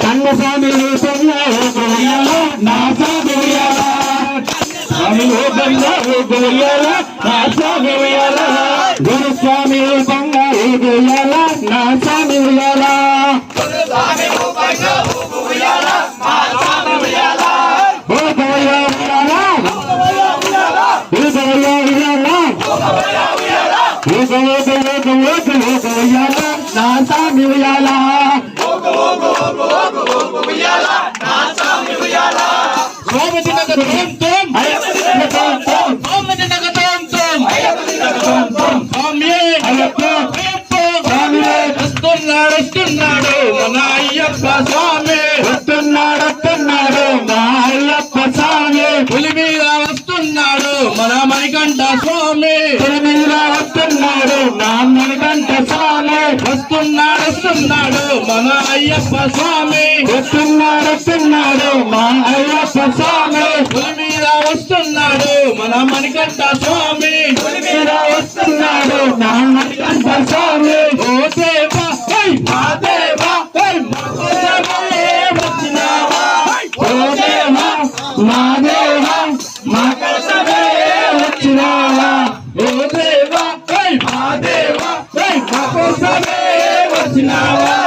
కన్నస్వామి నా స్వామి గురుస్వామి రూపంగా ఊగుయాల నా స్వామి ఉయ్యాల నా స్వామి ఉయ్యాల వస్తున్నాడు మన అయ్యప్ప స్వామి వస్తున్నాడు మా అయ్యప్ప స్వామి పులి మీద వస్తున్నాడు మన మణికంఠ స్వామి పులి మీద వస్తున్నాడు నా మణికంఠ స్వామి వస్తున్నాడు మన అయ్యప్ప స్వామి వస్తున్నాడు మా అయ్యప్ప స్వామి పులి మీద వస్తున్నాడు మన మణికంఠ స్వామి పులి మీద వస్తున్నాడు నా మణికంఠ స్వామి ఓ దేవా మా దేవా వచ్చినావా ఓ దేవా మా దేవా మా కోసమే వచ్చినావా ఓ దేవా మా దేవా మా కోసమే వచ్చినావా